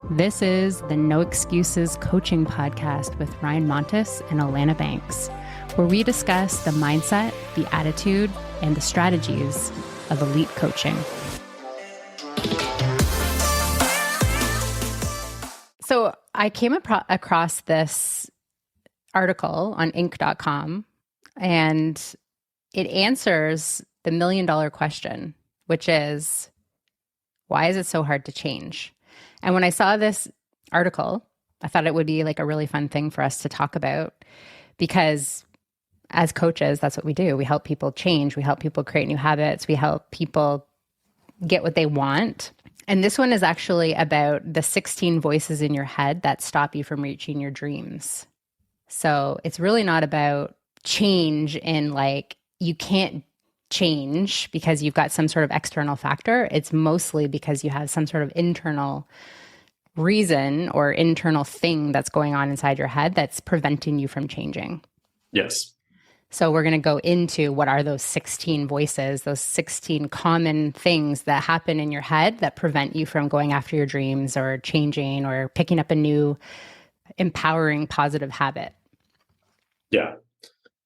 This is the No Excuses Coaching Podcast with Ryan Montes and Alana Banks, where we discuss the mindset, the attitude, and the strategies of elite coaching. So I came across this article on Inc.com, and it answers the $1,000,000 question, which is, why is it so hard to change? And when I saw this article, I thought it would be like a really fun thing for us to talk about, because as coaches, that's what we do. We help people change. We help people create new habits. We help people get what they want. And this one is actually about the 16 voices in your head that stop you from reaching your dreams. So it's really not about change in like, you can't change because you've got some sort of external factor. It's mostly because you have some sort of internal reason or internal thing that's going on inside your head that's preventing you from changing. Yes. So we're going to go into what are those 16 voices, those 16 common things that happen in your head that prevent you from going after your dreams or changing or picking up a new empowering positive habit. Yeah.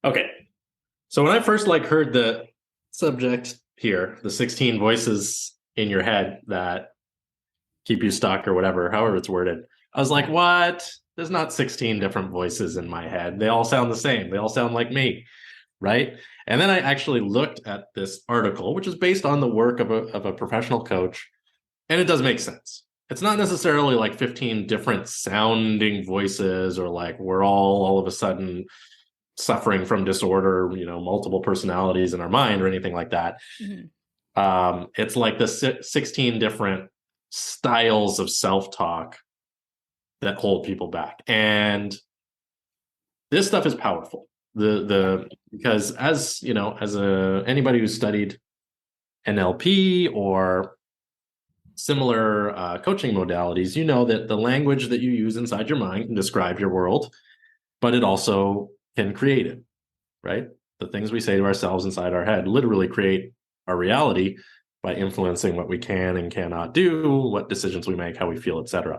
Okay. So when I first heard the subject here, the 16 voices in your head that keep you stuck or whatever, however it's worded, I was like, what? There's not 16 different voices in my head. They all sound the same. They all sound like me, right? And then I actually looked at this article, which is based on the work of a professional coach, and it does make sense. It's not necessarily like 15 different sounding voices or like we're all of a sudden suffering from disorder, multiple personalities in our mind or anything like that. Mm-hmm. It's like the 16 different styles of self-talk that hold people back. And this stuff is powerful. Because as anybody who's studied NLP or similar coaching modalities, you know that the language that you use inside your mind can describe your world, but it also can create it, right? The things we say to ourselves inside our head literally create our reality by influencing what we can and cannot do, what decisions we make, how we feel, etc.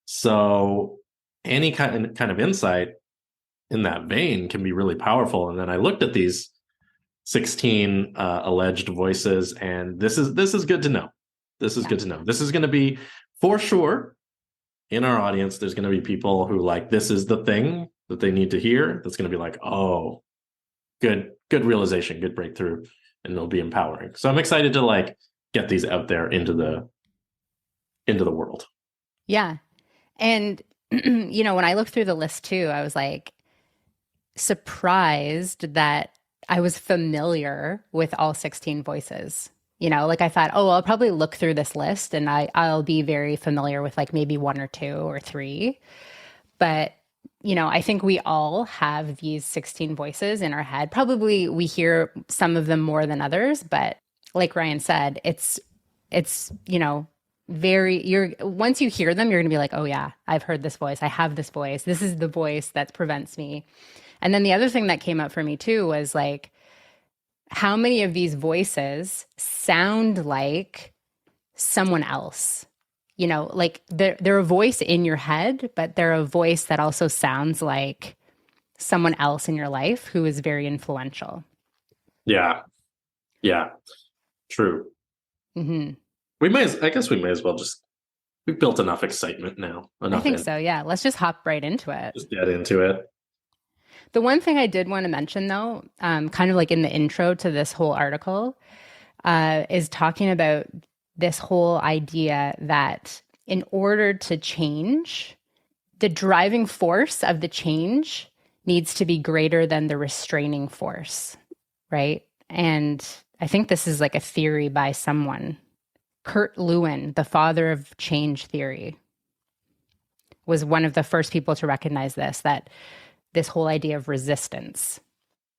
So any kind of insight in that vein can be really powerful. And then I looked at these 16 alleged voices, and this is good to know. This is good to know. This is going to be, for sure, in our audience, there's going to be people who this is the thing that they need to hear. That's going to be like, oh, good realization, good breakthrough, and it'll be empowering. So I'm excited to get these out there into the world. Yeah. And, when I looked through the list too, I was surprised that I was familiar with all 16 voices. I thought, I'll probably look through this list and I'll be very familiar with maybe one or two or three. But, I think we all have these 16 voices in our head. Probably we hear some of them more than others, but like Ryan said, it's once you hear them, you're going to be like, oh yeah, I've heard this voice. I have this voice. This is the voice that prevents me. And then the other thing that came up for me too was how many of these voices sound like someone else? They're a voice in your head, but they're a voice that also sounds like someone else in your life who is very influential. Yeah. Yeah. True. Mm-hmm. I guess we may as well we've built enough excitement now. I think so. Yeah. Let's just hop right into it. Just get into it. The one thing I did want to mention though, kind of in the intro to this whole article, is talking about this whole idea that in order to change, the driving force of the change needs to be greater than the restraining force, right? And I think this is a theory by someone. Kurt Lewin, the father of change theory, was one of the first people to recognize this whole idea of resistance.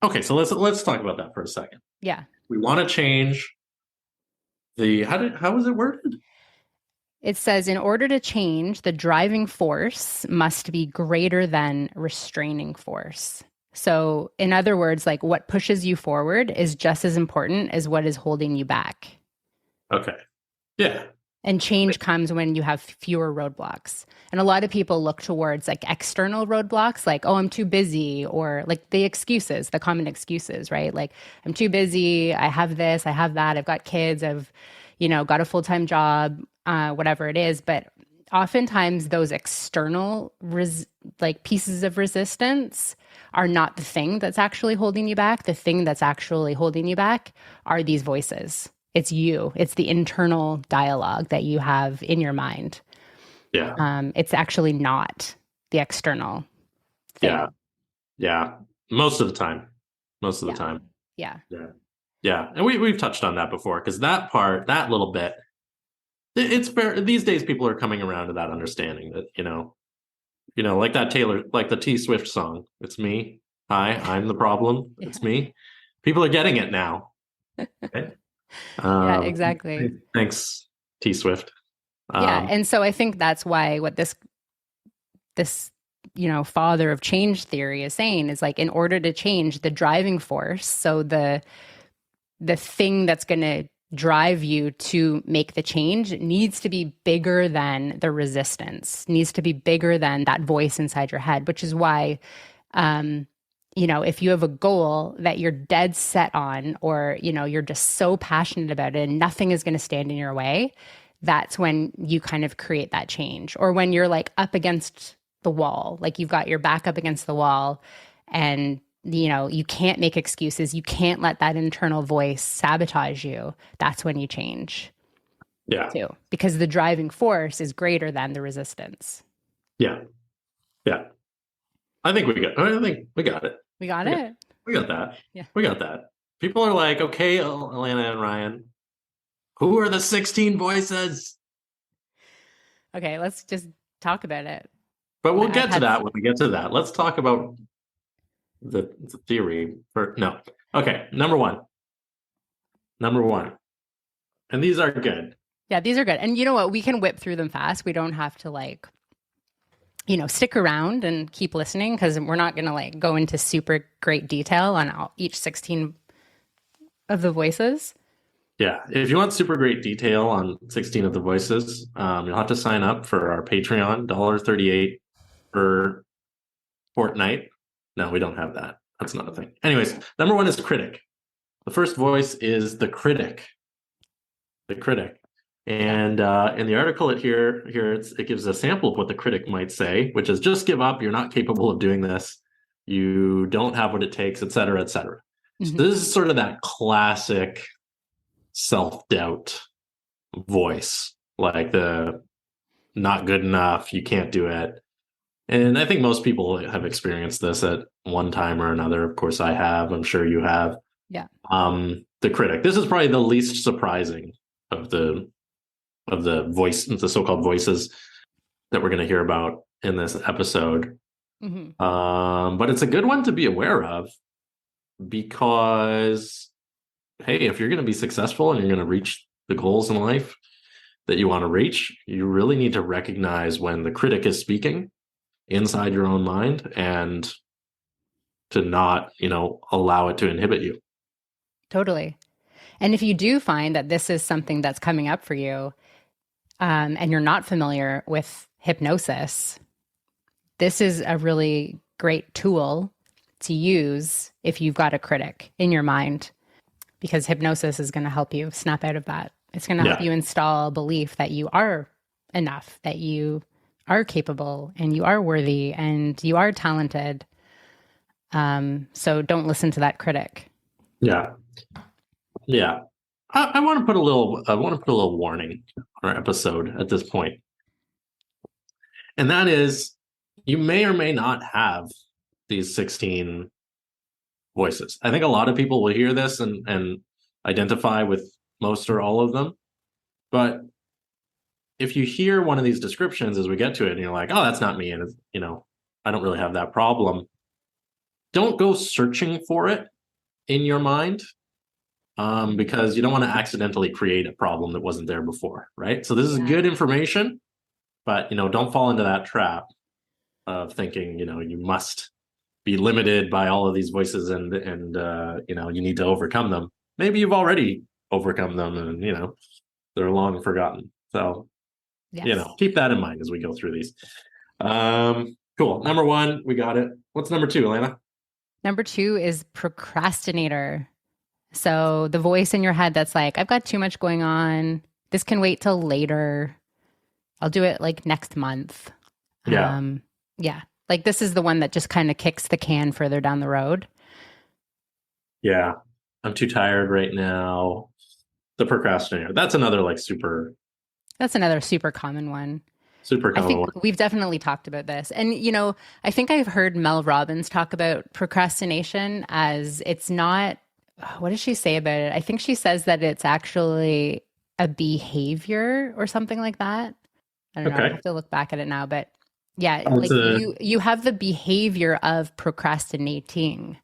Okay, so let's talk about that for a second. Yeah. We want to change how was it worded? It says, in order to change, the driving force must be greater than restraining force. So in other words, what pushes you forward is just as important as what is holding you back. Okay. Yeah. And change comes when you have fewer roadblocks. And a lot of people look towards like external roadblocks, like, oh, I'm too busy, or like the excuses, the common excuses, right? Like, I'm too busy. I have this, I have that. I've got kids. I've, got a full-time job, whatever it is. But oftentimes those external like pieces of resistance are not the thing that's actually holding you back. The thing that's actually holding you back are these voices. It's you. It's the internal dialogue that you have in your mind. Yeah. It's actually not the external thing. Yeah. Yeah. Most of the time. Most of the time. Yeah. Yeah. Yeah. And we've touched on that before, because that part, that little bit, it's fair. These days, people are coming around to that understanding that, like that like the T Swift song. It's me. Hi, I'm the problem. Yeah. It's me. People are getting it now. Okay? Yeah, exactly. Thanks, T Swift. Yeah. And so I think that's why what this father of change theory is saying is like, in order to change, the driving force, so the thing that's going to drive you to make the change needs to be bigger than the resistance, needs to be bigger than that voice inside your head, which is why if you have a goal that you're dead set on, or you're just so passionate about it and nothing is going to stand in your way, that's when you kind of create that change. Or when you're like up against the wall, like you've got your back up against the wall, and you can't make excuses, you can't let that internal voice sabotage you, that's when you change. Yeah. Too, because the driving force is greater than the resistance. Yeah. Yeah. I think we got it. We got it. We got that. Yeah. We got that. People are like, okay, Alana and Ryan, who are the 16 voices? Okay, let's just talk about it. But we'll get to that when we get to that. Let's talk about the theory. Okay, number one. And these are good. Yeah, these are good. And you know what? We can whip through them fast. We don't have to stick around and keep listening, because we're not going to go into super great detail on each 16 of the voices. Yeah. If you want super great detail on 16 of the voices, you'll have to sign up for our Patreon, $1.38 per fortnight. No, we don't have that. That's not a thing. Anyways, number one is critic. The first voice is the critic. The critic. And in the article it gives a sample of what the critic might say, which is, just give up. You're not capable of doing this. You don't have what it takes, et cetera, et cetera. Mm-hmm. So this is sort of that classic self-doubt voice, like the not good enough, you can't do it. And I think most people have experienced this at one time or another. Of course, I have. I'm sure you have. Yeah. The critic. This is probably the least surprising of the voice, the so-called voices that we're going to hear about in this episode. Mm-hmm. But it's a good one to be aware of, because, hey, if you're going to be successful and you're going to reach the goals in life that you want to reach, you really need to recognize when the critic is speaking inside your own mind, and to not, allow it to inhibit you. Totally. And if you do find that this is something that's coming up for you, and you're not familiar with hypnosis, this is a really great tool to use if you've got a critic in your mind, because hypnosis is going to help you snap out of that. It's going to help you install a belief that you are enough, that you are capable, and you are worthy, and you are talented. So don't listen to that critic. Yeah. Yeah. I want to put a little warning on our episode at this point. And that is, you may or may not have these 16 voices. I think a lot of people will hear this and identify with most or all of them. But if you hear one of these descriptions as we get to it, and you're like, oh, that's not me, and I don't really have that problem, don't go searching for it in your mind, because you don't want to accidentally create a problem that wasn't there before, right? So this is good information, but don't fall into that trap of thinking you must be limited by all of these voices, and you need to overcome them. Maybe you've already overcome them, and they're long forgotten. So, Yes. keep that in mind as we go through these. Cool. Number 1, we got it. What's number 2, Elena? Number 2 is procrastinator. So the voice in your head that's like, I've got too much going on. This can wait till later. I'll do it like next month. Yeah. Yeah. Like this is the one that just kind of kicks the can further down the road. Yeah. I'm too tired right now. The procrastinator. That's another like super common one. common I think one. we've definitely talked about this. And, I think I've heard Mel Robbins talk about procrastination as it's not, what does she say about it? I think she says that it's actually a behavior or something like that. I don't know. I have to look back at it now, but yeah, you have the behavior of procrastinating.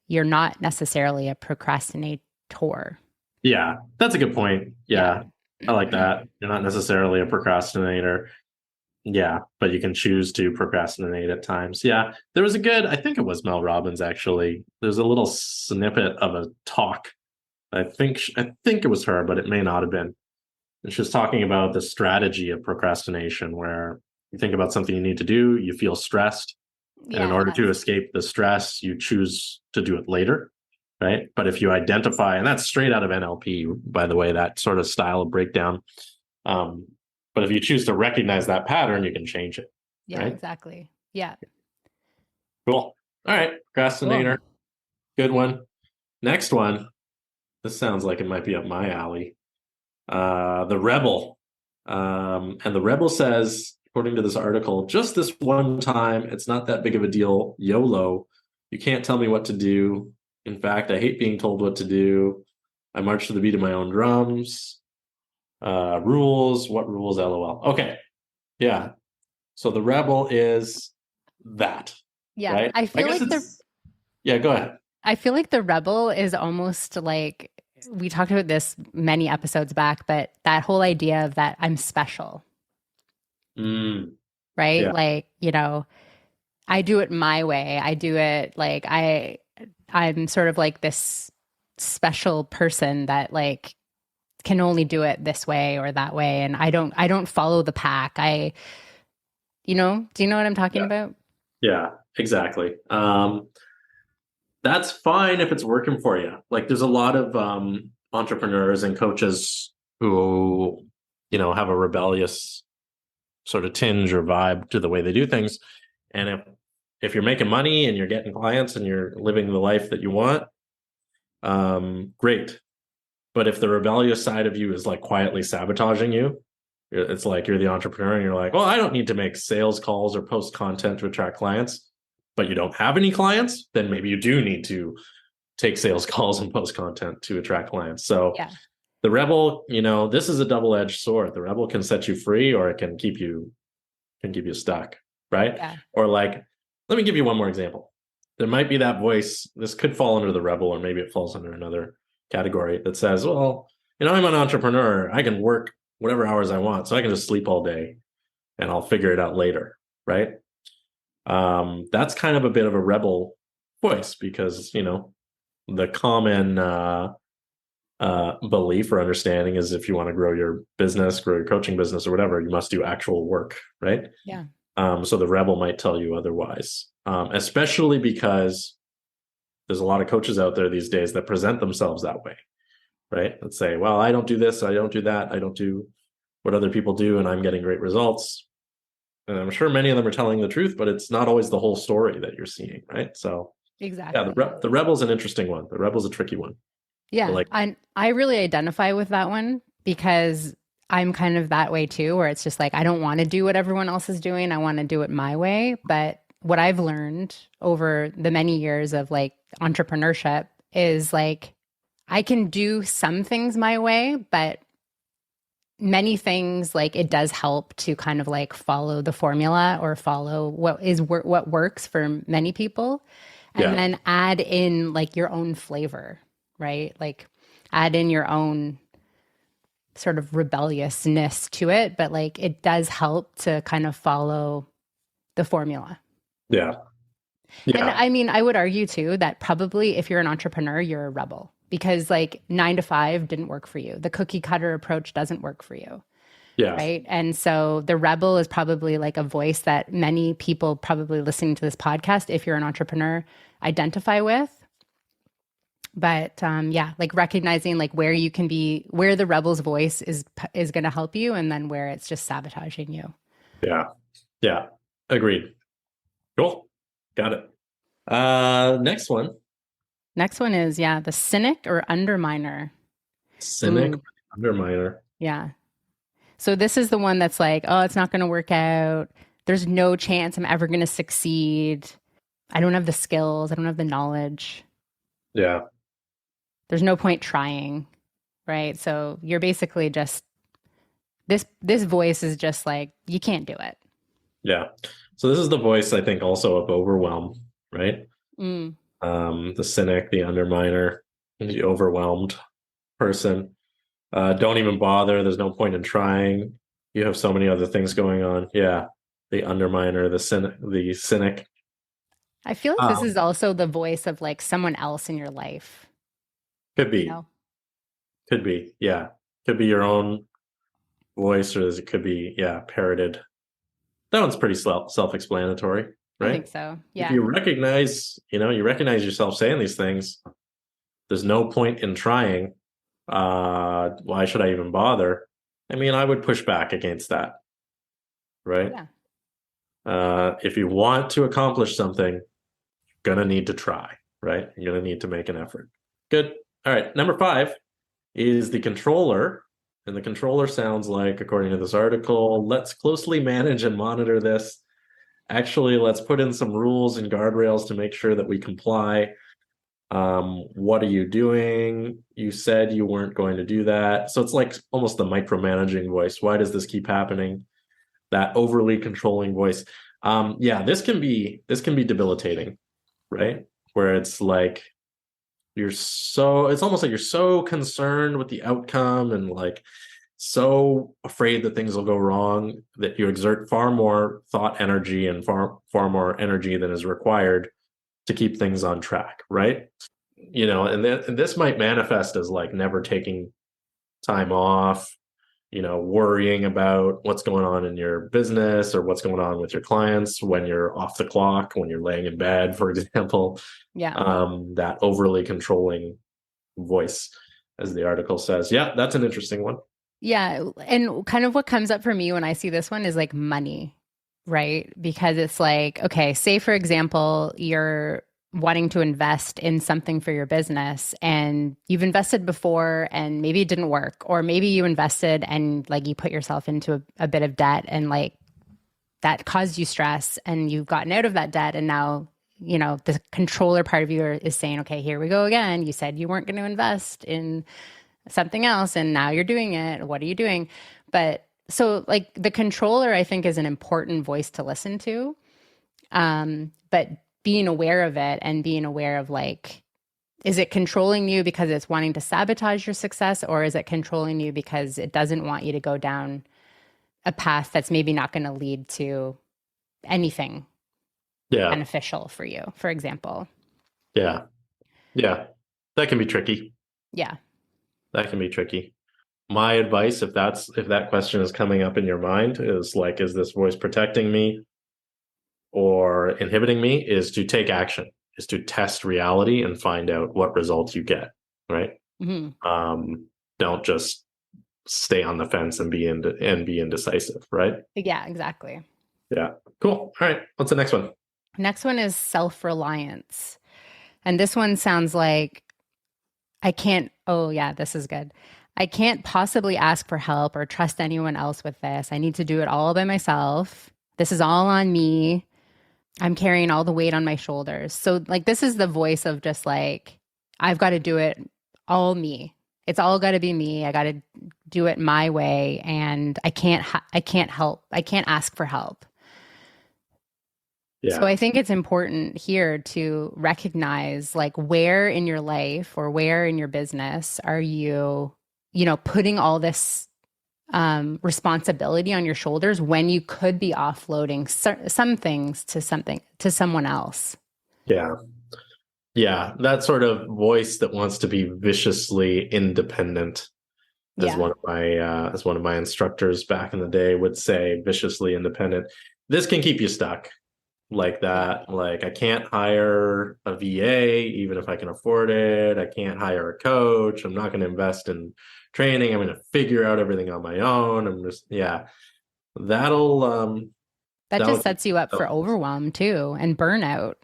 You're not necessarily a procrastinator. Yeah, that's a good point. Yeah. I like that. You're not necessarily a procrastinator. Yeah, but you can choose to procrastinate at times. Yeah, there was I think it was Mel Robbins actually. There's a little snippet of a talk. I think it was her, but it may not have been. And she was talking about the strategy of procrastination, where you think about something you need to do, you feel stressed, and in order to escape the stress, you choose to do it later, right? But if you identify, and that's straight out of NLP, by the way, that sort of style of breakdown. But if you choose to recognize that pattern, you can change it. Yeah, right? Exactly. Yeah. Cool. All right. Procrastinator. Cool. Good one. Next one. This sounds like it might be up my alley. The rebel. And the rebel says, according to this article, just this one time, it's not that big of a deal. YOLO. You can't tell me what to do. In fact, I hate being told what to do. I march to the beat of my own drums. Rules. What rules? LOL. Okay. Yeah. So the rebel is that. Yeah. Right? I feel like yeah, go ahead. I feel like the rebel is almost like, we talked about this many episodes back, but that whole idea of that I'm special. Right? Yeah. Like, I do it my way. I do it like I'm sort of like this special person that like can only do it this way or that way. And I don't follow the pack. do you know what I'm talking about? Yeah, exactly. That's fine if it's working for you. Like there's a lot of entrepreneurs and coaches who, have a rebellious sort of tinge or vibe to the way they do things. And if you're making money and you're getting clients and you're living the life that you want, great. But if the rebellious side of you is like quietly sabotaging you, it's like you're the entrepreneur and you're like, well, I don't need to make sales calls or post content to attract clients, but you don't have any clients, then maybe you do need to take sales calls and post content to attract clients. So the rebel, this is a double-edged sword. The rebel can set you free or it can keep you stuck, right? Yeah. Or like, let me give you one more example. There might be that voice, this could fall under the rebel, or maybe it falls under another category that says, well, I'm an entrepreneur. I can work whatever hours I want, so I can just sleep all day and I'll figure it out later, right? That's kind of a bit of a rebel voice because, the common belief or understanding is if you want to grow your business, grow your coaching business or whatever, you must do actual work, right? Yeah. So the rebel might tell you otherwise, especially because there's a lot of coaches out there these days that present themselves that way, right? Let's say, well, I don't do this, I don't do that, I don't do what other people do, and I'm getting great results. And I'm sure many of them are telling the truth, but it's not always the whole story that you're seeing, right? So exactly. Yeah, the rebel's an interesting one. The rebel's a tricky one. Yeah, I really identify with that one because I'm kind of that way too, where it's just like, I don't want to do what everyone else is doing. I want to do it my way. But what I've learned over the many years of like entrepreneurship is like, I can do some things my way, but many things, like it does help to kind of like follow the formula or follow what works for many people, and then add in like your own flavor, right? Like add in your own sort of rebelliousness to it, but like it does help to kind of follow the formula. Yeah. And I mean, I would argue too that probably if you're an entrepreneur, you're a rebel because like 9 to 5 didn't work for you. The cookie cutter approach doesn't work for you. Yeah. right? And so the rebel is probably like a voice that many people probably listening to this podcast, if you're an entrepreneur, identify with. But yeah, like recognizing like where you can be, where the rebel's voice is going to help you, and then where it's just sabotaging you. Yeah. Yeah. Agreed. Cool. Got it. Next one. Next one is, yeah, the cynic or underminer. Cynic, Ooh, underminer. yeah. So this is the one that's like, oh, it's not going to work out. There's no chance I'm ever going to succeed. I don't have the skills. I don't have the knowledge. Yeah. There's no point trying, right? So you're basically just this voice is just like, you can't do it. Yeah. So this is the voice, I think, also of overwhelm, right? Mm. The cynic, the underminer, the overwhelmed person. Don't even bother. There's no point in trying. You have so many other things going on. Yeah. The underminer, the cynic. I feel like this is also the voice of like someone else in your life, Could you be. know? Could be. Yeah. Could be your own voice, or it could be, yeah, parroted. That one's pretty self-explanatory, I think right? so. If Yeah. you recognize, you recognize yourself saying these things, there's no point in trying. Why should I even bother? I mean, I would push back against that, right? Yeah. If you want to accomplish something, you're gonna need to try, right? You're gonna need to make an effort. Good. All right. Number 5 is the controller. And the controller sounds like, according to this article, let's closely manage and monitor this. Actually, let's put in some rules and guardrails to make sure that we comply. What are you doing? You said you weren't going to do that. So it's like almost the micromanaging voice. Why does this keep happening? That overly controlling voice. Yeah, this can be debilitating, right? Where it's like it's almost like you're so concerned with the outcome and like so afraid that things will go wrong that you exert far more thought energy and far more energy than is required to keep things on track, right? And this might manifest as like never taking time off, worrying about what's going on in your business or what's going on with your clients when you're off the clock, when you're laying in bed, for example. Yeah. That overly controlling voice, as the article says. Yeah, that's an interesting one. Yeah. And kind of what comes up for me when I see this one is like money, right? Because it's like, okay, say for example, you're wanting to invest in something for your business and you've invested before and maybe it didn't work, or maybe you invested and like you put yourself into a bit of debt and like that caused you stress and you've gotten out of that debt. And now, the controller part of you is saying, okay, here we go again. You said you weren't going to invest in something else and now you're doing it. What are you doing? But so like the controller, I think, is an important voice to listen to. But being aware of it and being aware of like, is it controlling you because it's wanting to sabotage your success, or is it controlling you because it doesn't want you to go down a path that's maybe not going to lead to anything beneficial for you, for example? Yeah. That can be tricky. Yeah. That can be tricky. My advice, if that question is coming up in your mind, is like, is this voice protecting me or inhibiting me, is to take action, is to test reality and find out what results you get, right? Mm-hmm. Don't just stay on the fence and be indecisive, right? Yeah, exactly. Yeah. Cool. All right. What's the next one? Next one is self-reliance. And this one sounds like oh yeah, this is good. I can't possibly ask for help or trust anyone else with this. I need to do it all by myself. This is all on me. I'm carrying all the weight on my shoulders. So like this is the voice of just like, I've got to do it all me. It's all got to be me. I got to do it my way, and I can't help. I can't ask for help. Yeah. So I think it's important here to recognize like where in your life or where in your business are you, putting all this responsibility on your shoulders when you could be offloading some things to someone else. Yeah. That sort of voice that wants to be viciously independent as Yeah. one of my instructors back in the day would say, viciously independent. This can keep you stuck like Yeah. that. Like, I can't hire a VA even if I can afford it. I can't hire a coach. I'm not going to invest in training. I'm going to figure out everything on my own. I'm just, yeah, that'll That that'll just keep sets you up for you. overwhelm too and burnout.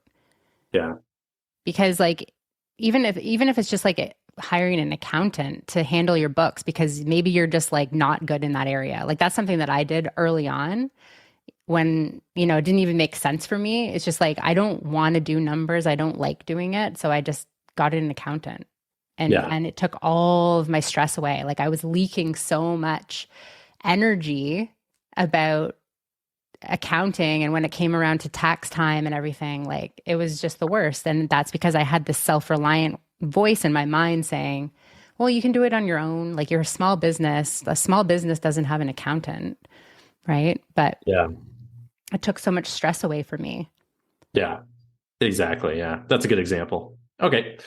Yeah. Because like even if it's just like hiring an accountant to handle your books because maybe you're just like not good in that area. Like that's something that I did early on when, it didn't even make sense for me. It's just like I don't want to do numbers. I don't like doing it, so I just got an accountant. Yeah. And it took all of my stress away. Like I was leaking so much energy about accounting, and when it came around to tax time and everything, like it was just the worst. And that's because I had this self-reliant voice in my mind saying, well, you can do it on your own. Like you're a small business. A small business doesn't have an accountant, right? But Yeah. it took so much stress away from me. Yeah. Exactly. Yeah. That's a good example. Okay.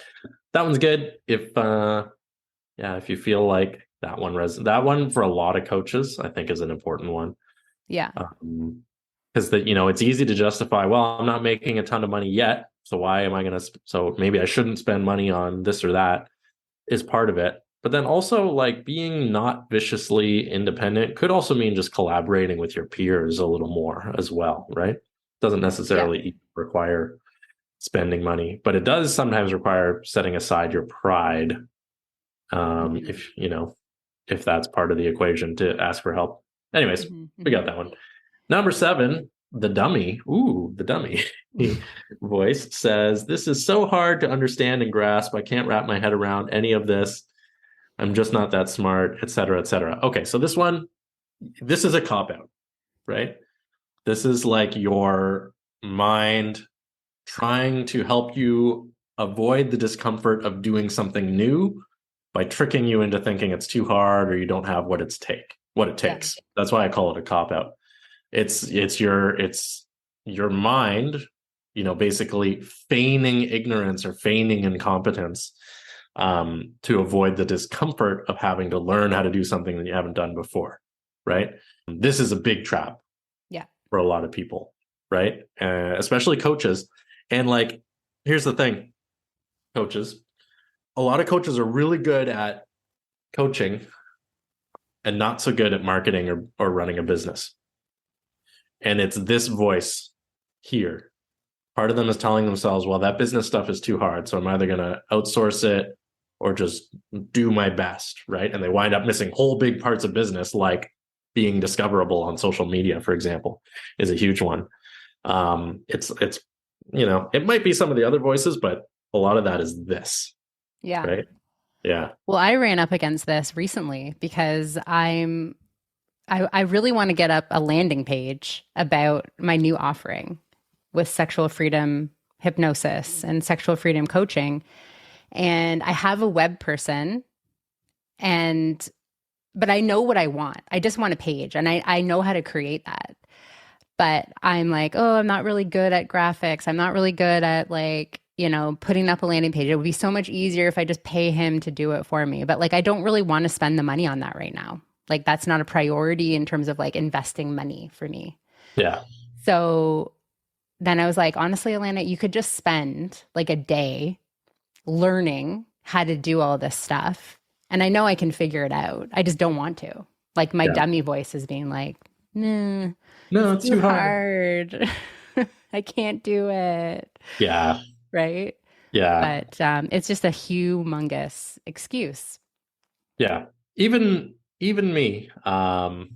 That one's good. If you feel like that one for a lot of coaches, I think is an important one. Yeah. Because it's easy to justify, well, I'm not making a ton of money yet, so why am I going to, so maybe I shouldn't spend money on this or that, is part of it. But then also, like, being not viciously independent could also mean just collaborating with your peers a little more as well, right? Doesn't Yeah. necessarily require spending money, but it does sometimes require setting aside your pride, Hmm. if that's part of the equation, to ask for help. Anyways, Hmm. we Hmm. got that one. Number 7, the dummy. Ooh, the dummy voice says, "This is so hard to understand and grasp. I can't wrap my head around any of this. I'm just not that smart, et cetera, et cetera." Okay, so this is a cop out, right? This is like your mind trying to help you avoid the discomfort of doing something new by tricking you into thinking it's too hard or you don't have what it Yeah. takes. That's why I call it a cop out. It's your mind, basically feigning ignorance or feigning incompetence, to avoid the discomfort of having to learn how to do something that you haven't done before, right? This is a big trap Yeah. for a lot of people, right? Especially coaches. And like, here's the thing, coaches. A lot of coaches are really good at coaching and not so good at marketing or running a business. And it's this voice here. Part of them is telling themselves, well, that business stuff is too hard. So I'm either going to outsource it or just do my best, right? And they wind up missing whole big parts of business, like being discoverable on social media, for example, is a huge one. It's it might be some of the other voices, but a lot of that is this, Yeah. right? Yeah. Well, I ran up against this recently because I really want to get up a landing page about my new offering with sexual freedom hypnosis and sexual freedom coaching. And I have a web person, and but I know what I want. I just want a page, and I know how to create that. But I'm like, oh, I'm not really good at graphics. I'm not really good at like, putting up a landing page. It would be so much easier if I just pay him to do it for me. But like, I don't really want to spend the money on that right now. Like, that's not a priority in terms of like investing money for me. Yeah. So then I was like, honestly, Alana, you could just spend like a day learning how to do all this stuff. And I know I can figure it out. I just don't want to. Like, my Yeah. dummy voice is being like, nah, No, it's it's too too hard. hard. I can't do it. Yeah. Right. Yeah. But it's just a humongous excuse. Yeah. Even me, I've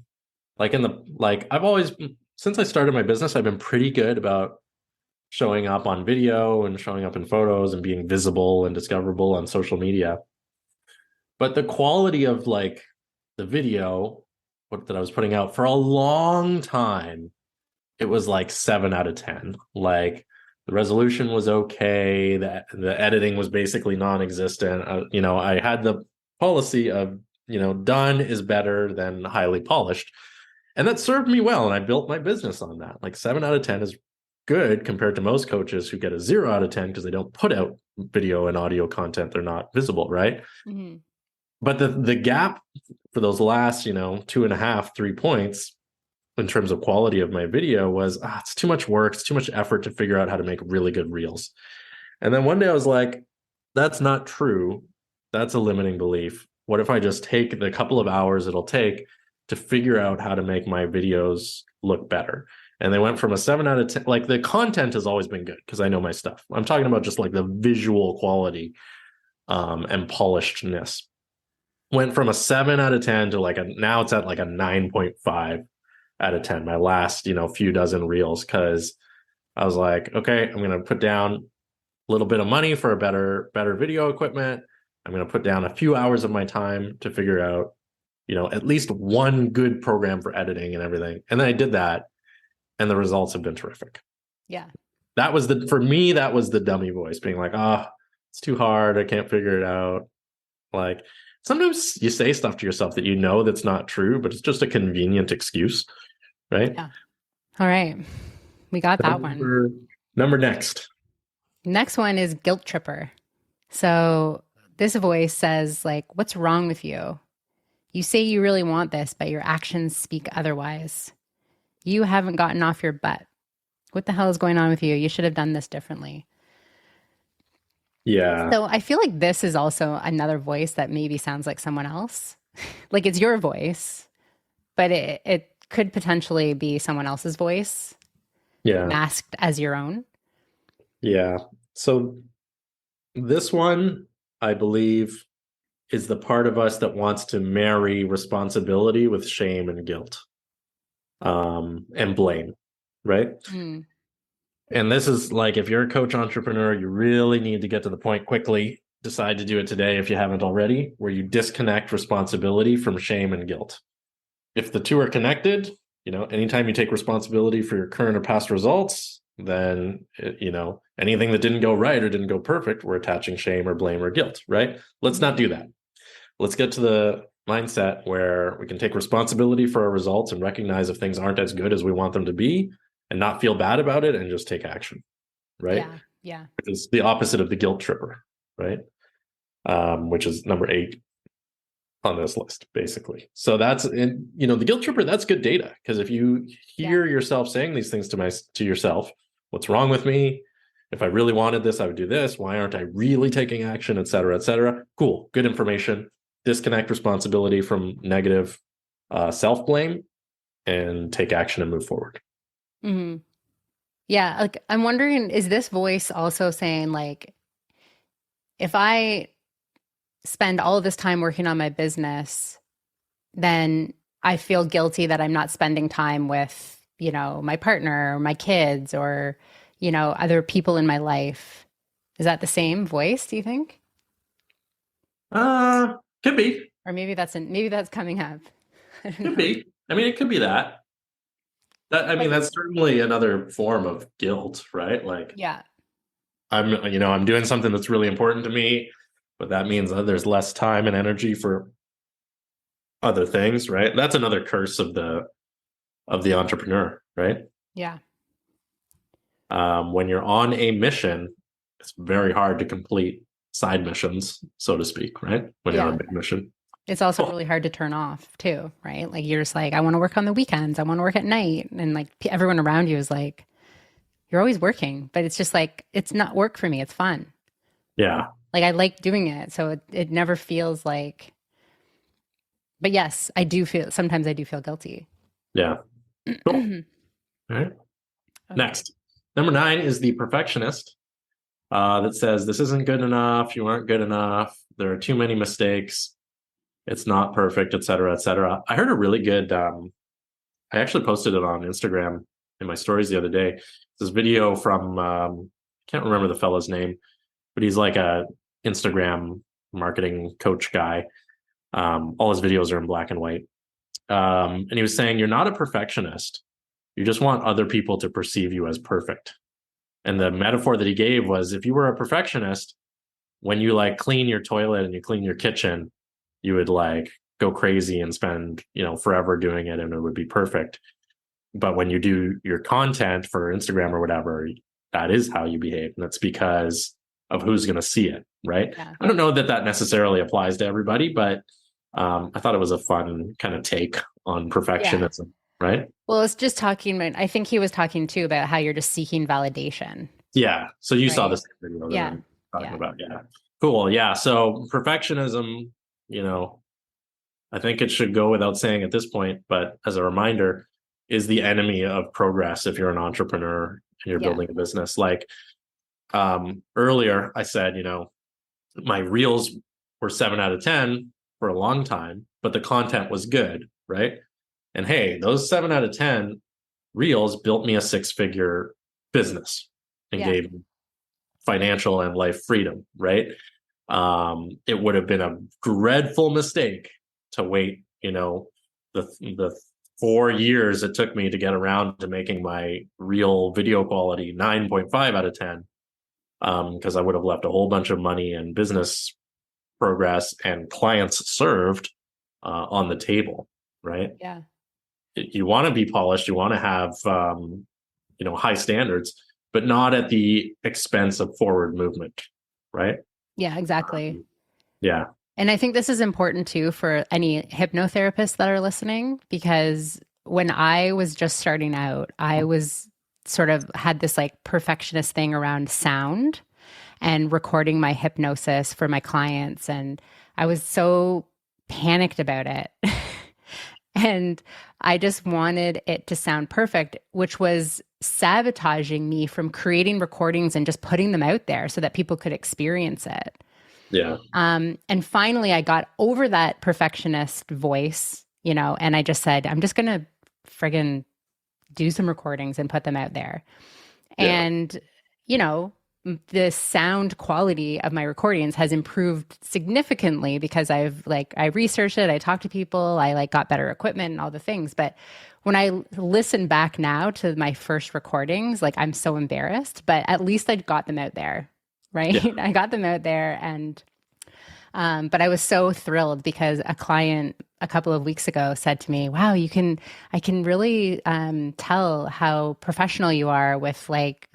always, since I started my business, I've been pretty good about showing up on video and showing up in photos and being visible and discoverable on social media. But the quality of like the video that I was putting out for a long time, it was like 7 out of 10. Like, the resolution was okay, the editing was basically non-existent. I had the policy of, done is better than highly polished. And that served me well. And I built my business on that. Like, 7 out of 10 is good compared to most coaches who get a 0 out of 10 because they don't put out video and audio content. They're not visible, right? Mm-hmm. But the gap for those last, 2.5, 3 points in terms of quality of my video was, it's too much work. It's too much effort to figure out how to make really good reels. And then one day I was like, that's not true. That's a limiting belief. What if I just take the couple of hours it'll take to figure out how to make my videos look better? And they went from a 7 out of 10. Like, the content has always been good because I know my stuff. I'm talking about just like the visual quality and polishedness. Went from a 7 out of 10 to now it's at like a 9.5 out of 10. My last, few dozen reels, because I was like, okay, I'm going to put down a little bit of money for a better video equipment. I'm going to put down a few hours of my time to figure out, at least one good program for editing and everything. And then I did that, and the results have been terrific. Yeah. That was for me, that was the dummy voice being like, it's too hard. I can't figure it out. Like, sometimes you say stuff to yourself that that's not true, but it's just a convenient excuse, right? Yeah. All right. We got that one. Number next. Next one is guilt tripper. So this voice says, like, what's wrong with you? You say you really want this, but your actions speak otherwise. You haven't gotten off your butt. What the hell is going on with you? You should have done this differently. Yeah. So I feel like this is also another voice that maybe sounds like someone else. Like, it's your voice, but it could potentially be someone else's voice. Yeah. Masked as your own. Yeah. So this one, I believe, is the part of us that wants to marry responsibility with shame and guilt, and blame, right? Mm. And this is like, if you're a coach entrepreneur, you really need to get to the point quickly. Decide to do it today if you haven't already, where you disconnect responsibility from shame and guilt. If the two are connected, anytime you take responsibility for your current or past results, then, anything that didn't go right or didn't go perfect, we're attaching shame or blame or guilt, right? Let's not do that. Let's get to the mindset where we can take responsibility for our results and recognize if things aren't as good as we want them to be, and not feel bad about it, and just take action, right? Yeah. Which is the opposite of the guilt tripper, right? Which is number 8 on this list, basically. So that's, the guilt tripper, that's good data, because if you hear yourself saying these things to yourself, what's wrong with me? If I really wanted this, I would do this. Why aren't I really taking action, et cetera, et cetera? Cool, good information. Disconnect responsibility from negative self-blame and take action and move forward. Mm-hmm. Yeah. Like, I'm wondering, is this voice also saying, like, if I spend all of this time working on my business, then I feel guilty that I'm not spending time with, my partner or my kids or, other people in my life. Is that the same voice, do you think? Could be. Or maybe that's coming up. Could be. I mean, it could be that. That's certainly another form of guilt, right? Like, yeah, I'm doing something that's really important to me, but that means that there's less time and energy for other things, right? That's another curse of the entrepreneur, right? Yeah. When you're on a mission, it's very hard to complete side missions, so to speak, right? When you're on a big mission. It's also really hard to turn off too, right? Like, you're just like, I want to work on the weekends. I want to work at night. And like, everyone around you is like, you're always working, but it's just like, it's not work for me. It's fun. Yeah. Like, I like doing it. So it never feels like, but yes, sometimes I do feel guilty. Yeah. Cool. All right. Okay. Next. Number 9 is the perfectionist that says, this isn't good enough. You aren't good enough. There are too many mistakes. It's not perfect, et cetera, et cetera. I heard a really good, I actually posted it on Instagram in my stories the other day. This video from, I can't remember the fellow's name, but he's like a Instagram marketing coach guy. All his videos are in black and white. And he was saying, you're not a perfectionist. You just want other people to perceive you as perfect. And the metaphor that he gave was, if you were a perfectionist, when you like clean your toilet and you clean your kitchen, you would like go crazy and spend, forever doing it, and it would be perfect. But when you do your content for Instagram or whatever, that is how you behave. And that's because of who's going to see it, right? Yeah. I don't know that that necessarily applies to everybody, but I thought it was a fun kind of take on Yeah. perfectionism, right? Well, it's just talking about, I think he was talking too about how you're just seeking validation, Yeah. So you saw the right? same video that Yeah. I'm talking Yeah. about. Yeah. Cool. Yeah. So perfectionism, you know, I think it should go without saying at this point, but as a reminder, is the enemy of progress if you're an entrepreneur and you're Yeah. building a business. Like earlier, I said, my reels were 7 out of 10 for a long time, but the content was good, right? And hey, those 7 out of 10 reels built me a 6-figure business and Yeah. gave me financial and life freedom, right? It would have been a dreadful mistake to wait, the 4 years it took me to get around to making my real video quality 9.5 out of 10, because I would have left a whole bunch of money and business progress and clients served on the table, right? Yeah. You want to be polished, you want to have high standards, but not at the expense of forward movement, right? Yeah, exactly. Yeah. And I think this is important too for any hypnotherapists that are listening, because when I was just starting out, I was sort of had this like perfectionist thing around sound and recording my hypnosis for my clients. And I was so panicked about it. And I just wanted it to sound perfect, which was sabotaging me from creating recordings and just putting them out there so that people could experience it. Yeah. And finally, I got over that perfectionist voice, and I just said, I'm just going to friggin' do some recordings and put them out there. Yeah. And, the sound quality of my recordings has improved significantly because I researched it, I talked to people, I got better equipment and all the things. But when I listen back now to my first recordings, I'm so embarrassed, but at least I got them out there, right? Yeah. I got them out there. And but I was so thrilled because a client a couple of weeks ago said to me, "Wow, I can really tell how professional you are with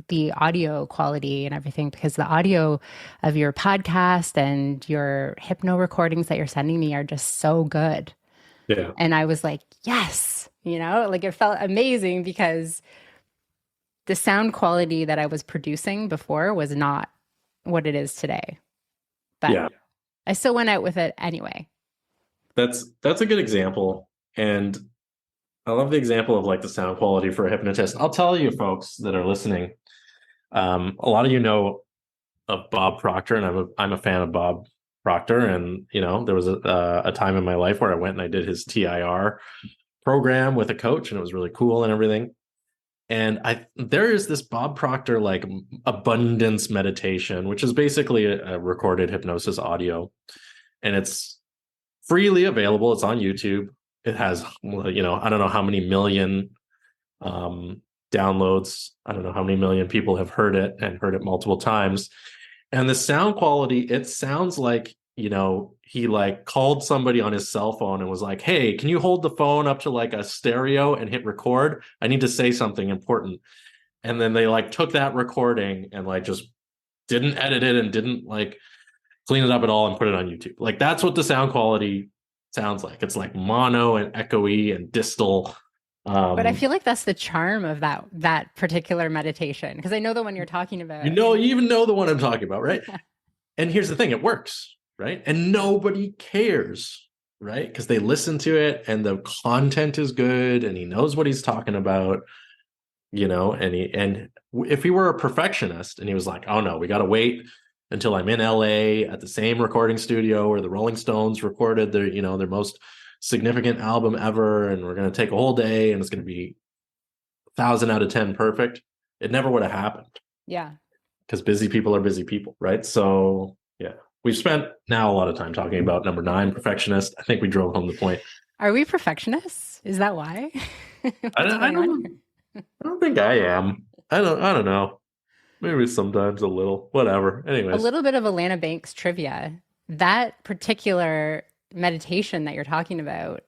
the audio quality and everything, because the audio of your podcast and your hypno recordings that you're sending me are just so good." Yeah. And I was like, "Yes," it felt amazing because the sound quality that I was producing before was not what it is today. But Yeah. I still went out with it anyway. That's a good example. And I love the example of the sound quality for a hypnotist. I'll tell you folks that are listening, a lot of you know of Bob Proctor, and I'm a fan of Bob Proctor. And there was a time in my life where I went and I did his TIR program with a coach, and it was really cool and everything. And there is this Bob Proctor abundance meditation, which is basically a recorded hypnosis audio, and it's freely available. It's on YouTube. It has, I don't know how many million downloads. I don't know how many million people have heard it and heard it multiple times. And the sound quality, it sounds like, he called somebody on his cell phone and was like, "Hey, can you hold the phone up to a stereo and hit record? I need to say something important." And then they took that recording and just didn't edit it and didn't clean it up at all and put it on YouTube. That's what the sound quality sounds like. It's mono and echoey and distal. But I feel like that's the charm of that particular meditation, because I know the one you're talking about. You even know the one I'm talking about, right? And here's the thing, it works, right? And nobody cares, right? Because they listen to it and the content is good and he knows what he's talking about, and if he were a perfectionist and he was like, "Oh no, we got to wait until I'm in LA at the same recording studio where the Rolling Stones recorded their most significant album ever, and we're going to take a whole day and it's going to be 1,000 out of 10 perfect," it never would have happened. Yeah. Because busy people are busy people, right? So yeah, we've spent now a lot of time talking about number 9, perfectionist. I think we drove home the point. Are we perfectionists? Is that why? I don't think I am. I don't know. Maybe sometimes a little, whatever. A Anyways. little bit of Alana Banks trivia. That particular meditation that you're talking about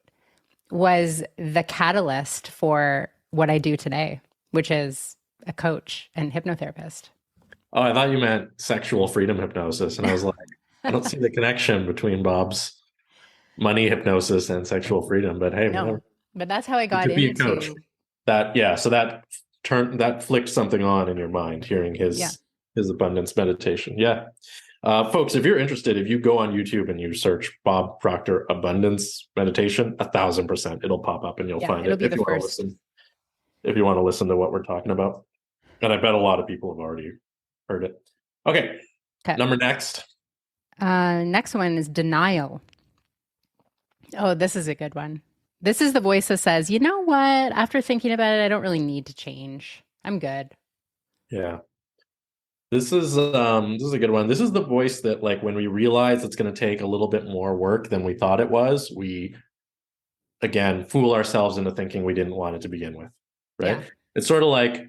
was the catalyst for what I do today, which is a coach and hypnotherapist. Oh, I thought you meant sexual freedom hypnosis. And I was like, I don't see the connection between Bob's money hypnosis and sexual freedom, but hey, No, whatever. but that's how I It got could be a coach. into. So that flicked something on in your mind, hearing Yeah. his abundance meditation. Yeah. Folks, if you're interested, if you go on YouTube and you search Bob Proctor abundance meditation, 1,000% it'll pop up and you'll Yeah. find It'll it be the first. if you want to listen to what we're talking about. And I bet a lot of people have already heard it. Okay. Okay. Number next. Next one is denial. Oh, this is a good one. This is the voice that says, you know what? After thinking about it, I don't really need to change. I'm good. Yeah. This is a good one. This is the voice that, like, when we realize it's going to take a little bit more work than we thought it was, we again fool ourselves into thinking we didn't want it to begin with. Right? Yeah. It's sort of like,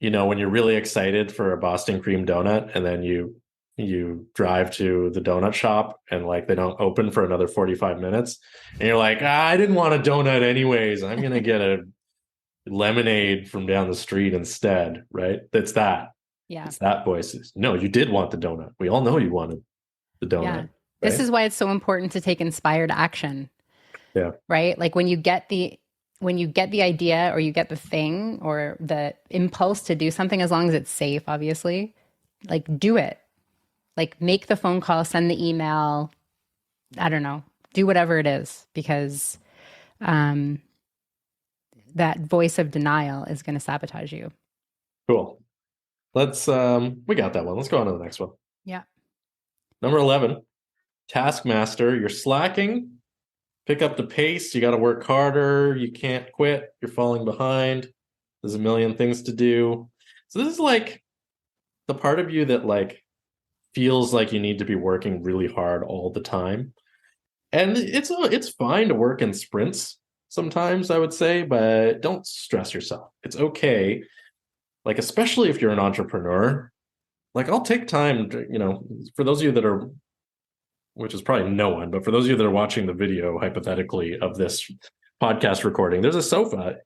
when you're really excited for a Boston cream donut and then you drive to the donut shop and like they don't open for another 45 minutes and you're like, I didn't want a donut anyways. I'm going to get a lemonade from down the street instead, right? It's that. Yeah. It's that voice. No, you did want the donut. We all know you wanted the donut. Yeah. Right? This is why it's so important to take inspired action. Yeah. Right? Like when you get the idea or you get the thing or the impulse to do something, as long as it's safe, obviously, like do it. Like make the phone call, send the email, I don't know, do whatever it is, because that voice of denial is going to sabotage you. Cool. Let's we got that one. Let's go on to the next one. Yeah. Number 11, taskmaster. You're slacking. Pick up the pace. You got to work harder. You can't quit. You're falling behind. There's a million things to do. So this is like the part of you that like feels like you need to be working really hard all the time. And it's fine to work in sprints sometimes, I would say, but don't stress yourself. It's okay. Like, especially if you're an entrepreneur, like I'll take time to, for those of you that are, which is probably no one, but for those of you that are watching the video, hypothetically, of this podcast recording, there's a sofa.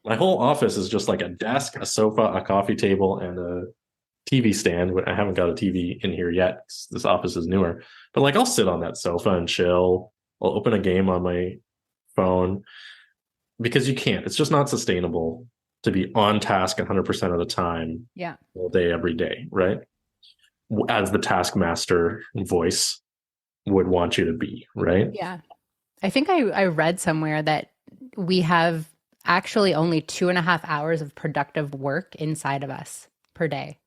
My whole office is just like a desk, a sofa, a coffee table, and a TV stand. I haven't got a TV in here yet. This office is newer, but like I'll sit on that sofa and chill. I'll open a game on my phone because you can't. It's just not sustainable to be on task 100% of the time. Yeah. All day, every day, right? As the taskmaster voice would want you to be, right? Yeah. I think I read somewhere that we have actually only 2.5 hours of productive work inside of us per day.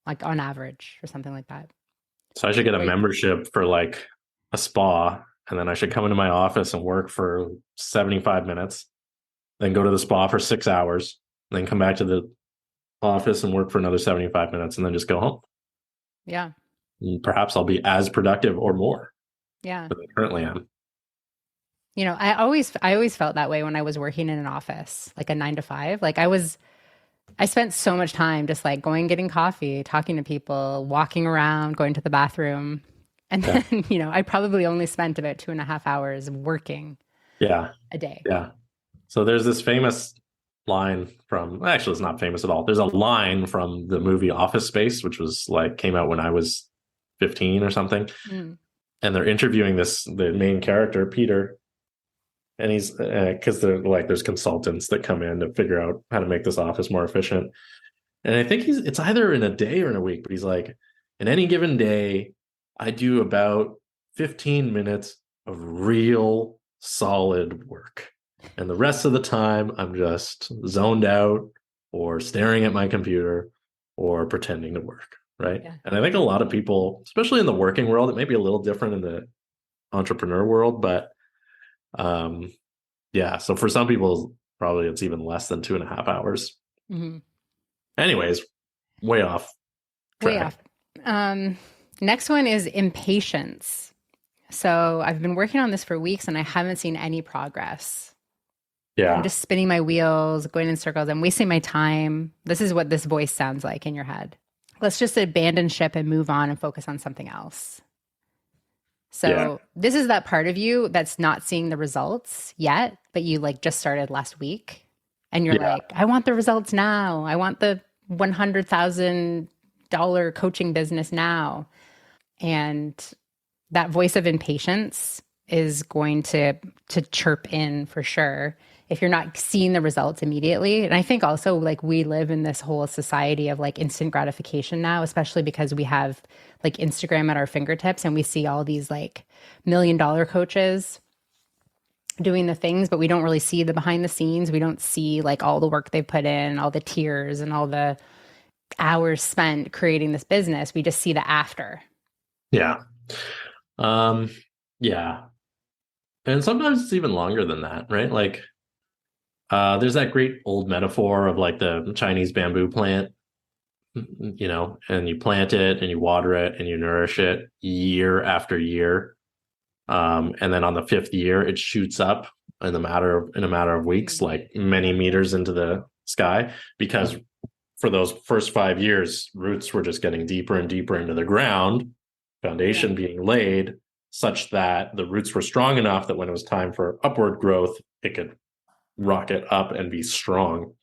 Like on average or something like that. So I should get a membership for like a spa, and then I should come into my office and work for 75 minutes, then go to the spa for 6 hours, then come back to the office and work for another 75 minutes, and then just go home. Yeah. And perhaps I'll be as productive or more. Yeah. Than I currently am. I always felt that way when I was working in an office, like a 9 to 5. Like I spent so much time just like going, getting coffee, talking to people, walking around, going to the bathroom. And then, I probably only spent about 2.5 hours working a day. Yeah. So there's this famous line from, actually, it's not famous at all. There's a line from the movie Office Space, which was like, came out when I was 15 or something. And they're interviewing the main character, Peter. And he's, because they're like, there's consultants that come in to figure out how to make this office more efficient. And I think it's either in a day or in a week, but he's like, in any given day, I do about 15 minutes of real solid work. And the rest of the time, I'm just zoned out or staring at my computer or pretending to work. Right. Yeah. And I think a lot of people, especially in the working world, it may be a little different in the entrepreneur world, but yeah. So for some people, probably it's even less than 2.5 hours. Mm-hmm. Anyways, way off track. Way off. Next one is impatience. So I've been working on this for weeks and I haven't seen any progress. Yeah. I'm just spinning my wheels, going in circles. I'm wasting my time. This is what this voice sounds like in your head. Let's just abandon ship and move on and focus on something else. So this is that part of you that's not seeing the results yet, but you like just started last week and you're like, I want the results now. I want the 100,000 dollar coaching business now. And that voice of impatience is going to chirp in for sure if you're not seeing the results immediately. And I think also like we live in this whole society of like instant gratification now, especially because we have like Instagram at our fingertips and we see all these like $1 million coaches doing the things, but we don't really see the behind the scenes. We don't see like all the work they put in, all the tears and all the hours spent creating this business. We just see the after. Yeah. Yeah. And sometimes it's even longer than that, right? Like, there's that great old metaphor of like the Chinese bamboo plant, you know, and you plant it and you water it and you nourish it year after year. And then on the 5th year, it shoots up in a matter of weeks, like many meters into the sky, because for those first 5 years, roots were just getting deeper and deeper into the ground, foundation being laid such that the roots were strong enough that when it was time for upward growth, it could rocket up and be strong,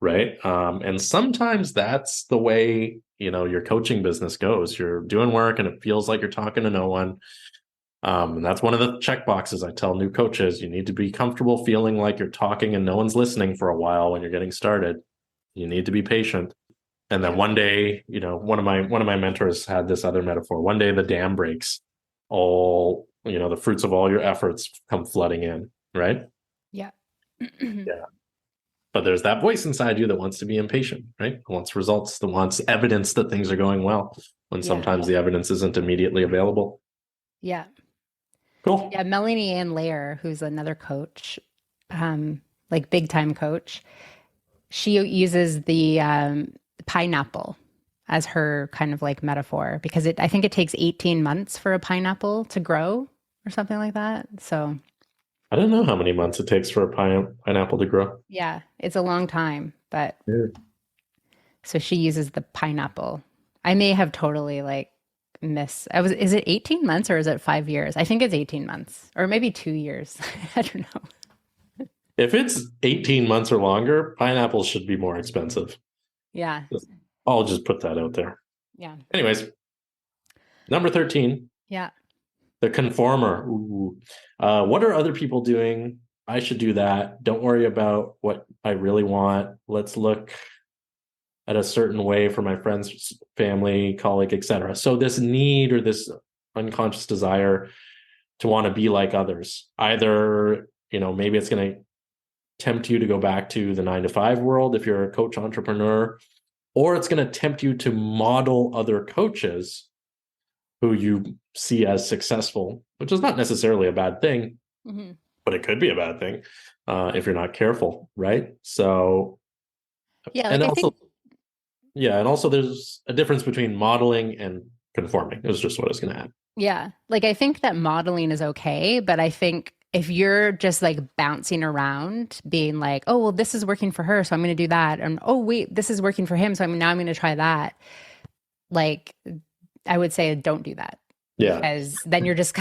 right? And sometimes that's the way, you know, your coaching business goes. You're doing work and it feels like you're talking to no one. And that's one of the check boxes I tell new coaches. You need to be comfortable feeling like you're talking and no one's listening for a while when you're getting started. You need to be patient. And then one day, you know, one of my mentors had this other metaphor. One day the dam breaks, all, you know, the fruits of all your efforts come flooding in, right? Yeah. Yeah. But there's that voice inside you that wants to be impatient, right? That wants results, that wants evidence that things are going well, when sometimes the evidence isn't immediately available. Yeah. Cool. Yeah. Melanie Ann Lair, who's another coach, like big time coach, she uses the pineapple as her kind of like metaphor because I think it takes 18 months for a pineapple to grow or something like that. So I don't know how many months it takes for a pineapple to grow. yeah, it's a long time, but so she uses the pineapple. I may have totally like is it 18 months or is it 5 years? I think it's 18 months or maybe 2 years. I don't know. If it's 18 months or longer, pineapples should be more expensive. Yeah. I'll just put that out there. Yeah. Anyways, number 13. Yeah. The conformer. Ooh. What are other people doing? I should do that. Don't worry about what I really want. Let's look at a certain way for my friends, family, colleague, etc. So this need or this unconscious desire to want to be like others, either, you know, maybe it's going to tempt you to go back to the 9-to-5 world if you're a coach entrepreneur, or it's going to tempt you to model other coaches who you see as successful, which is not necessarily a bad thing, but it could be a bad thing if you're not careful, right? So, yeah, like and also there's a difference between modeling and conforming. It was just what I was going to add. Yeah, like I think that modeling is okay, but I think if you're just like bouncing around being like, oh, well, this is working for her, so I'm going to do that. And oh, wait, this is working for him, so now I'm going to try that. Like, I would say don't do that. Yeah. Because then you're just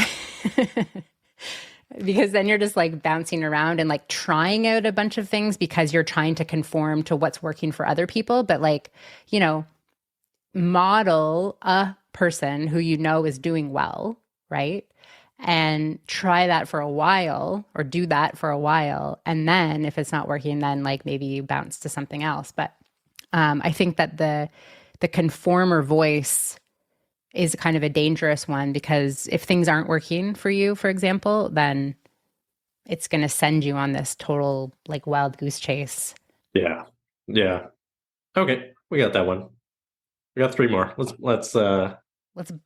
like bouncing around and like trying out a bunch of things because you're trying to conform to what's working for other people. But like, you know, model a person who you know is doing well, right? And try that for a while or do that for a while. And then if it's not working, then like maybe you bounce to something else. But I think that the conformer voice is kind of a dangerous one because if things aren't working for you, for example, then it's going to send you on this total like wild goose chase. Yeah. Yeah. Okay. We got that one. We got 3 more. Let's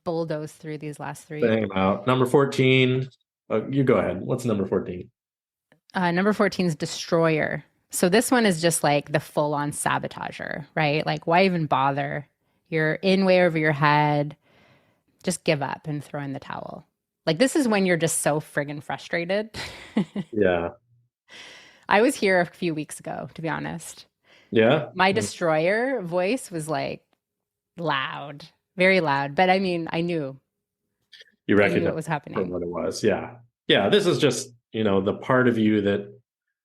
bulldoze through these last 3. Bang them out. Number 14. You go ahead. What's number 14? Number 14 is destroyer. So this one is just like the full on sabotager, right? Like why even bother? You're in way over your head. Just give up and throw in the towel. Like this is when you're just so friggin' frustrated. Yeah. I was here a few weeks ago, to be honest. Yeah. My destroyer voice was like loud, very loud. But I mean, I knew. You recognized what was happening. For what it was. Yeah. Yeah. This is just, you know, the part of you that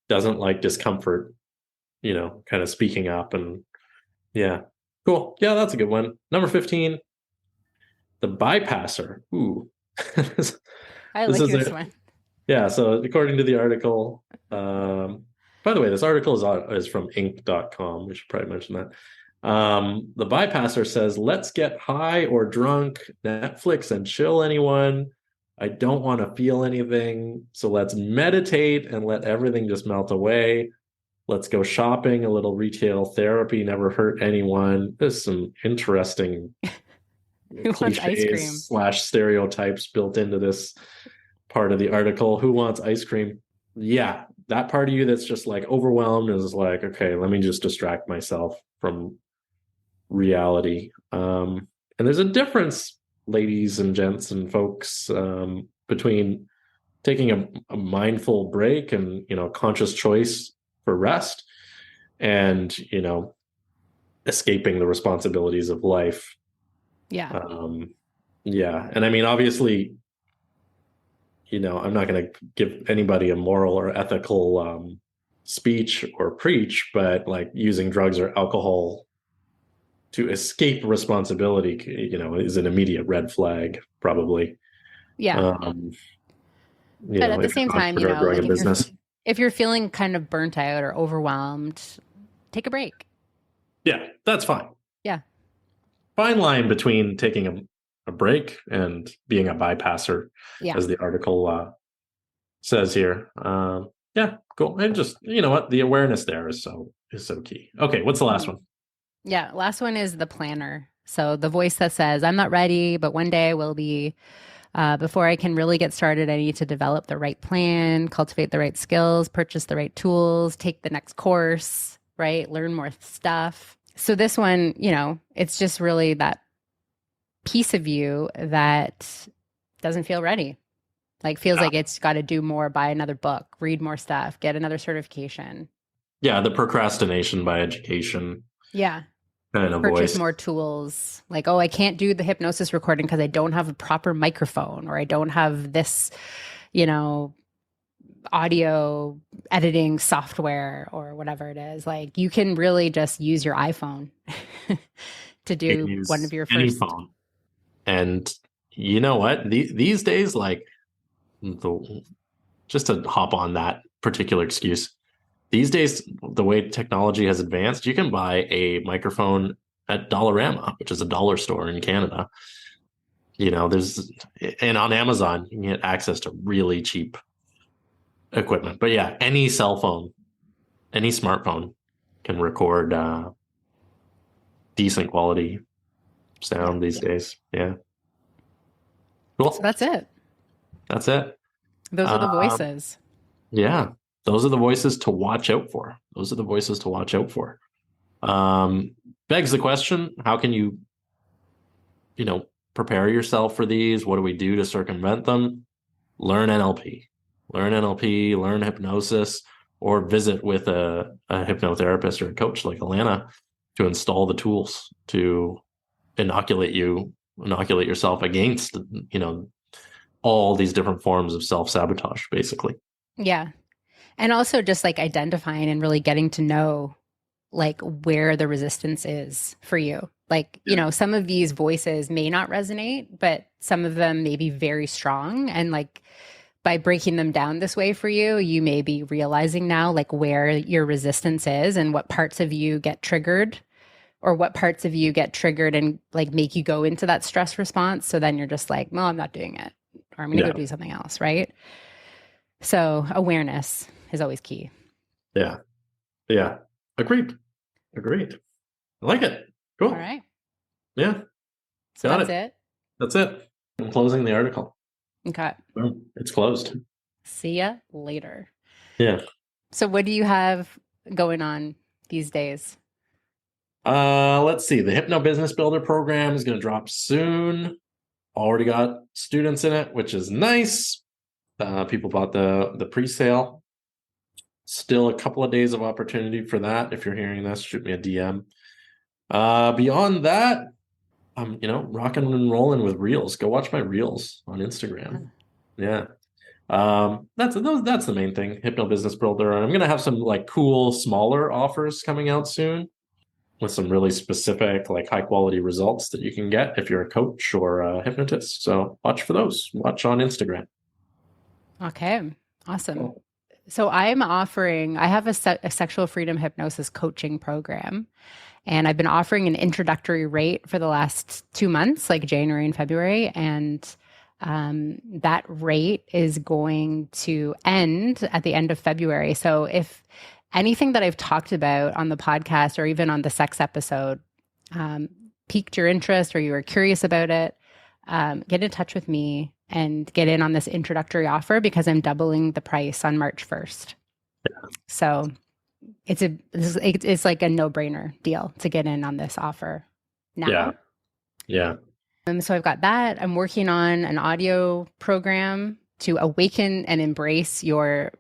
doesn't like discomfort, you know, kind of speaking up and yeah. Cool. Yeah, that's a good one. Number 15, the bypasser. Ooh. this I this like is this a, one. yeah, so according to the article, by the way, this article is from inc.com. We should probably mention that. The bypasser says, let's get high or drunk, Netflix and chill anyone. I don't want to feel anything. So let's meditate and let everything just melt away. Let's go shopping, a little retail therapy, never hurt anyone. There's some interesting Who wants ice cream? cliches slash stereotypes built into this part of the article. Who wants ice cream? Yeah, that part of you that's just like overwhelmed is like, okay, let me just distract myself from reality. And there's a difference, ladies and gents and folks, between taking a mindful break and conscious choice for rest and escaping the responsibilities of life. Yeah. Yeah, and I mean, obviously, I'm not going to give anybody a moral or ethical speech or preach, but like using drugs or alcohol to escape responsibility, is an immediate red flag, probably. Yeah. But at the If you're same an time, entrepreneur growing a like business. if you're feeling kind of burnt out or overwhelmed, take a break. Yeah, that's fine. Yeah. Fine line between taking a break and being a bypasser, Yeah. as the article says here. Yeah, cool. And just what, the awareness there is so key. Okay, what's the last one? Yeah. Last one is the planner. So the voice that says, I'm not ready, but one day I will be. Before I can really get started, I need to develop the right plan, cultivate the right skills, purchase the right tools, take the next course, right? Learn more stuff. So this one, it's just really that piece of you that doesn't feel ready. Like feels like it's got to do more, buy another book, read more stuff, get another certification. Yeah, the procrastination by education. Yeah. Kind of Purchase voice. more tools. Like, oh, I can't do the hypnosis recording because I don't have a proper microphone or I don't have this, audio editing software or whatever it is. Like you can really just use your iPhone to do one of your any first phone. And you know what? These days, like just to hop on that particular excuse, these days, the way technology has advanced, you can buy a microphone at Dollarama, which is a dollar store in Canada. And on Amazon, you can get access to really cheap equipment. But yeah, any cell phone, any smartphone can record decent quality sound these days. Yeah. Cool. So that's it. That's it. Those are the voices. Yeah. Those are the voices to watch out for. Begs the question, how can you prepare yourself for these? What do we do to circumvent them? Learn NLP, learn hypnosis, or visit with a hypnotherapist or a coach like Alana to install the tools to inoculate yourself against, all these different forms of self-sabotage, basically. Yeah. And also just like identifying and really getting to know like where the resistance is for you. Like, some of these voices may not resonate, but some of them may be very strong. And like by breaking them down this way for you, you may be realizing now like where your resistance is and what parts of you get triggered or what parts of you get triggered and like make you go into that stress response. So then you're just like, well, I'm not doing it, or I'm going to go do something else. Right. So awareness is always key. Yeah. Yeah. Agreed. I like it. Cool. All right. Yeah. So that's it. That's it. I'm closing the article. Okay. Boom. It's closed. See ya later. Yeah. So what do you have going on these days? Let's see. The Hypno Business Builder program is going to drop soon. Already got students in it, which is nice. People bought the pre-sale. Still a couple of days of opportunity for that. If you're hearing this, shoot me a DM. Beyond that, I'm rocking and rolling with reels. Go watch my reels on Instagram. Yeah. That's the main thing. Hypno Business Builder. And I'm gonna have some like cool smaller offers coming out soon. with some really specific, like high quality results that you can get if you're a coach or a hypnotist. So watch for those. Watch on Instagram. Okay, awesome. So I have a sexual freedom hypnosis coaching program, and I've been offering an introductory rate for the last 2 months, like January and February. And that rate is going to end at the end of February. So if anything that I've talked about on the podcast or even on the sex episode piqued your interest or you were curious about it, get in touch with me and get in on this introductory offer, because I'm doubling the price on March 1st. Yeah. So it's like a no-brainer deal to get in on this offer now. Yeah. So I've got that. I'm working on an audio program to awaken and embrace your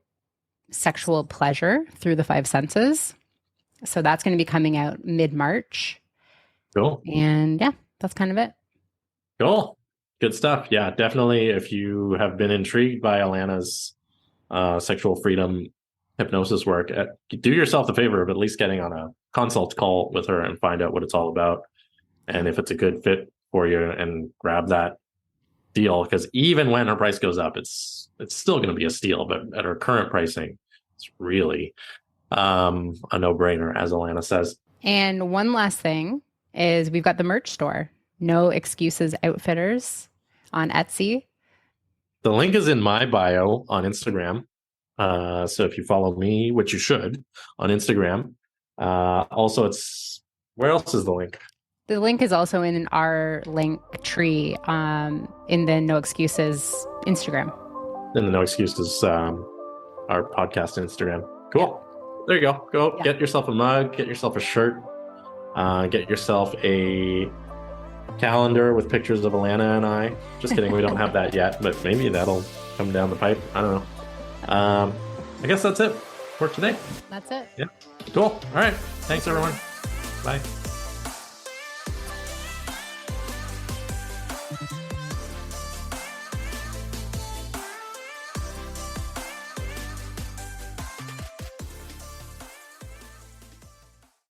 sexual pleasure through the 5 senses. So that's going to be coming out mid-March. Cool. And yeah, that's kind of it. Cool. Good stuff. Yeah, definitely. If you have been intrigued by Alana's sexual freedom hypnosis work, do yourself the favor of at least getting on a consult call with her and find out what it's all about. And if it's a good fit for you, and grab that deal, because even when her price goes up, it's still going to be a steal. But at her current pricing, it's really a no-brainer, as Alana says. And one last thing is we've got the merch store, No Excuses Outfitters, on Etsy. The link is in my bio on Instagram. So if you follow me, which you should, on Instagram. Also, where else is the link? The link is also in our link tree in the No Excuses Instagram. In the No Excuses, our podcast Instagram. Cool. There you go. Go get yourself a mug, get yourself a shirt, get yourself a calendar with pictures of Alana and I. Just kidding, we don't have that yet, but maybe that'll come down the pipe. I don't know. I guess that's it for today. That's it. Yeah. Cool. All right. Thanks, everyone. Bye.